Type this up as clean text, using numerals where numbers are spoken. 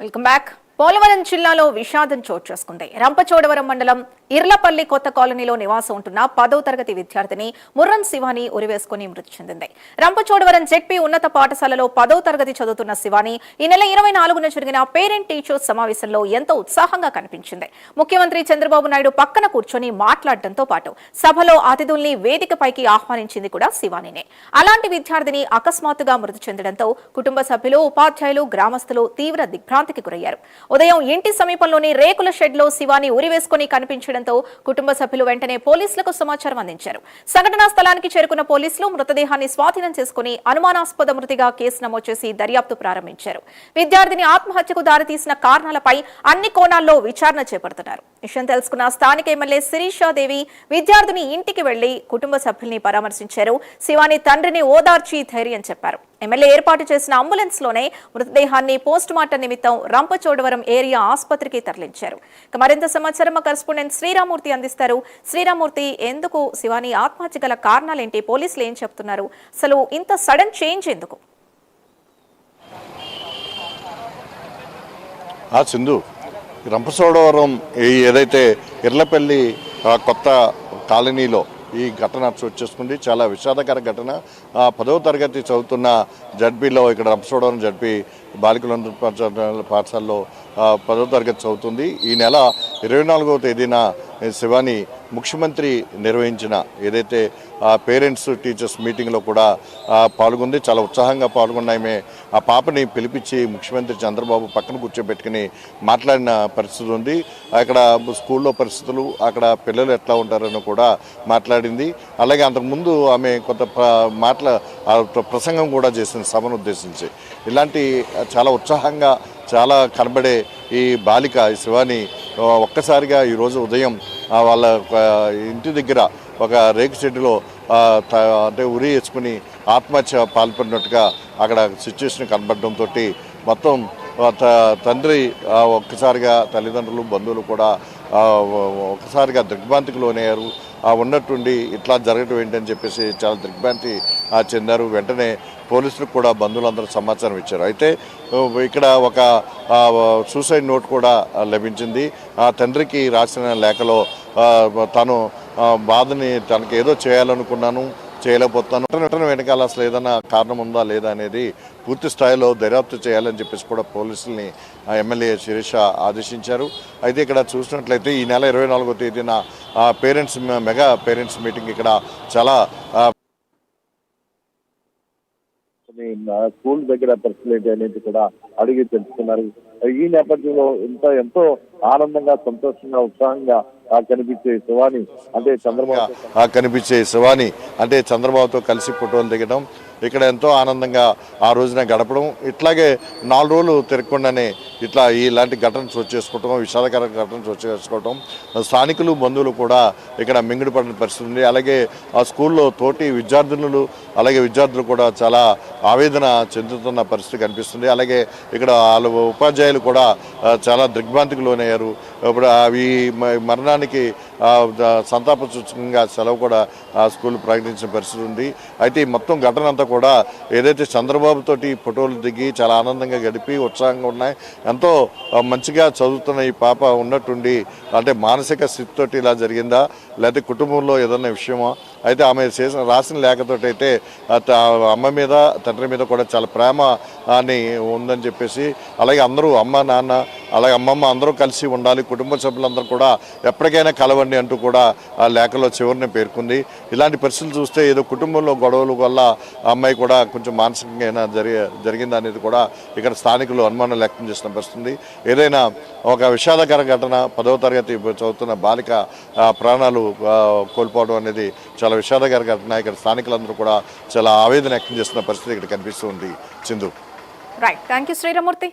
Welcome back. Polavaram జిల్లాలో విషాదం చోటు చేసుకుంది. రంపచోడవరం మండలం ఇర్లపల్లి కొత్త కాలనీలో నివాసం ఉంటున్న 10వ తరగతి విద్యార్థిని ముర్రం శివాని ఉరివేసుకుని మృతి చెందింది. రంపచోడవరం జెడ్పీ ఉన్నత పాఠశాలలో 10వ తరగతి చదువుతున్న శివాని ఈ నెల 24న జరిగిన పేరెంట్ టీచర్స్ సమావేశంలో ఎంతో ఉత్సాహంగా కనిపించింది. ముఖ్యమంత్రి చంద్రబాబు నాయుడు పక్కన కూర్చొని మాట్లాడడంతో పాటు సభలో అతిథుల్ని వేదికపైకి ఆహ్వానించింది కూడా శివానినే. అలాంటి విద్యార్థిని అకస్మాత్తుగా మృతి చెందడంతో కుటుంబ సభ్యులు, ఉపాధ్యాయులు, గ్రామస్తులు తీవ్ర దిగ్భ్రాంతికి గురయ్యారు. ఉదయం ఇంటి సమీపంలోని రేకుల షెడ్ లో శివాని ఉరివేసుకుని కనిపించడంతో కుటుంబ సభ్యులు వెంటనే పోలీసులకు సమాచారం అందించారు. సంఘటనా స్థలానికి చేరుకున్న పోలీసులు మృతదేహాన్ని స్వాధీనం చేసుకుని అనుమానాస్పద మృతిగా కేసు నమోదు చేసి దర్యాప్తు ప్రారంభించారు. విద్యార్థిని ఆత్మహత్యకు దారితీసిన కారణాలపై అన్ని కోణాల్లో విచారణ చేపడుతున్నారు. విషయం తెలుసుకున్న స్థానిక ఎమ్మెల్యే శిరీషాదేవి విద్యార్థిని ఇంటికి వెళ్లి కుటుంబ సభ్యుల్ని పరామర్శించారు. శివాని తండ్రిని ఓదార్చి ధైర్యం చెప్పారు. ఎమ్మెల్యే ఏర్పాటు చేసిన అంబులెన్స్ లోనే మృతదేహాన్ని పోస్టుమార్టం నిమిత్తం రంపచోడవరం ఏరియా ఆసుపత్రికి తరలించారు. మరింత సమాచారం మా కరెస్పాండెంట్ శ్రీరామూర్తి అందిస్తారు. శ్రీరామూర్తి, ఎందుకు శివాని ఆత్మహత్య గల కారణాలేంటి? పోలీసులు ఏం చెప్తున్నారు? అసలు ఇంత సడన్ చేంజ్ ఎందుకు? సింధు, రంపచోడవరం ఏదైతే ఇర్లపల్లి కొత్త కాలనీలో ఈ ఘటన చోటు చేసుకుంది. చాలా విషాదకర ఘటన. 10వ తరగతి చదువుతున్న జడ్పీలో, ఇక్కడ రంపచోడవరం జడ్పీ బాలికల పాఠశాలలో 10వ తరగతి చదువుతుంది. ఈ నెల 24వ తేదీన శివాని ముఖ్యమంత్రి నిర్వహించిన ఏదైతే పేరెంట్స్ టీచర్స్ మీటింగ్లో కూడా పాల్గొంది. చాలా ఉత్సాహంగా పాల్గొన్నామే. ఆ పాపని పిలిపించి ముఖ్యమంత్రి చంద్రబాబు పక్కన కూర్చోబెట్టుకుని మాట్లాడిన పరిస్థితి ఉంది. అక్కడ స్కూల్లో పరిస్థితులు, అక్కడ పిల్లలు ఎట్లా ఉంటారని కూడా మాట్లాడింది. అలాగే అంతకుముందు ఆమె కొంత ప్రసంగం కూడా చేసింది సభను ఉద్దేశించి. ఇలాంటి చాలా ఉత్సాహంగా చాలా కనబడే ఈ బాలిక శివాని ఒక్కసారిగా ఈరోజు ఉదయం వాళ్ళ ఇంటి దగ్గర ఒక రేకు షెడ్డులో అంటే ఉరి వేసుకుని ఆత్మహత్య పాల్పడినట్టుగా అక్కడ సిచ్యువేషన్ కనబడడంతో మొత్తం తండ్రి ఒక్కసారిగా, తల్లిదండ్రులు, బంధువులు కూడా ఒక్కసారిగా దిగ్భ్రాంతికి లోనయ్యారు. ఉన్నట్టుండి ఇట్లా జరగటం ఏంటని చెప్పేసి చాలా దిగ్భ్రాంతి చెందారు. వెంటనే పోలీసులకు కూడా బంధువులందరూ సమాచారం ఇచ్చారు. అయితే ఇక్కడ ఒక సూసైడ్ నోట్ కూడా లభించింది. తండ్రికి రాసిన లేఖలో తను బాధని, తనకి ఏదో చేయాలనుకున్నాను, చేయలేకపోతున్నాను, వెనకాల అసలు ఏదైనా కారణం ఉందా లేదా అనేది పూర్తి స్థాయిలో దర్యాప్తు చేయాలని చెప్పేసి కూడా పోలీసుల్ని ఎమ్మెల్యే శిరీష ఆదేశించారు. అయితే ఇక్కడ చూసినట్లయితే ఈ నెల 24వ తేదీన మెగా పేరెంట్స్ మీటింగ్ ఇక్కడ చాలా స్కూల్ దగ్గర పరిస్థితులు ఏంటి అనేది కూడా అడిగి తెలుసుకున్నారు. ఈ నేపథ్యంలో ఎంతో ఆనందంగా, సంతోషంగా, ఉత్సాహంగా కనిపించే శివాని అంటే చంద్రబాబుతో కలిసి ఫోటోలు దిగడం, ఇక్కడ ఎంతో ఆనందంగా ఆ రోజున గడపడం, ఇట్లాగే 4 రోజులు తిరగకుండానే ఇలాంటి ఘటన చోటు చేసుకోవటం, విషాదకర ఘటన చోటు చేసుకోవటం, స్థానికులు, బంధువులు కూడా ఇక్కడ మింగుడుపడిన పరిస్థితి ఉంది. అలాగే ఆ స్కూల్లో తోటి విద్యార్థులు కూడా చాలా ఆవేదన చెందుతున్న పరిస్థితి కనిపిస్తుంది. అలాగే ఇక్కడ వాళ్ళ ఉపాధ్యాయులు కూడా చాలా దిగ్భ్రాంతికి లోనయ్యారు. ఇప్పుడు ఈ మరణానికి సంతాప సూచకంగా సెలవు కూడా స్కూల్ ప్రకటించిన పరిస్థితి ఉంది. అయితే ఈ మొత్తం ఘటన అంతా కూడా ఏదైతే చంద్రబాబుతోటి ఫోటోలు దిగి చాలా ఆనందంగా గడిపి ఉత్సాహంగా ఉన్నాయి. ఎంతో మంచిగా చదువుతున్న ఈ పాప ఉన్నట్టుండి అంటే మానసిక స్థితితోటి ఇలా జరిగిందా, లేకపోతే కుటుంబంలో ఏదన్నా విషయమా? అయితే ఆమె రాసిన లేఖతోటి అయితే అమ్మ మీద, తండ్రి మీద కూడా చాలా ప్రేమ అని ఉందని చెప్పేసి, అలాగే అందరూ అమ్మ, నాన్న, అలాగే అమ్మమ్మ అందరూ కలిసి ఉండాలి, కుటుంబ సభ్యులందరూ కూడా ఎప్పటికైనా కలవండి అంటూ కూడా ఆ లేఖలో చివరిని పేర్కొంది. ఇలాంటి పరిస్థితులు చూస్తే ఏదో కుటుంబంలో గొడవల వల్ల అమ్మాయి కూడా కొంచెం మానసికంగా జరిగింది అనేది కూడా ఇక్కడ స్థానికులు అనుమానం వ్యక్తం చేసిన పరిస్థితి. ఏదైనా ఒక విషాదకర ఘటన, 10వ తరగతి చదువుతున్న బాలిక ప్రాణాలు కోల్పోవడం అనేది చాలా విషాదకర ఘటన. ఇక్కడ స్థానికులందరూ కూడా చాలా ఆవేదన వ్యక్తం చేస్తున్న పరిస్థితి ఇక్కడ కనిపిస్తుంది. Sindhu. Right, thank you Sriramurthy.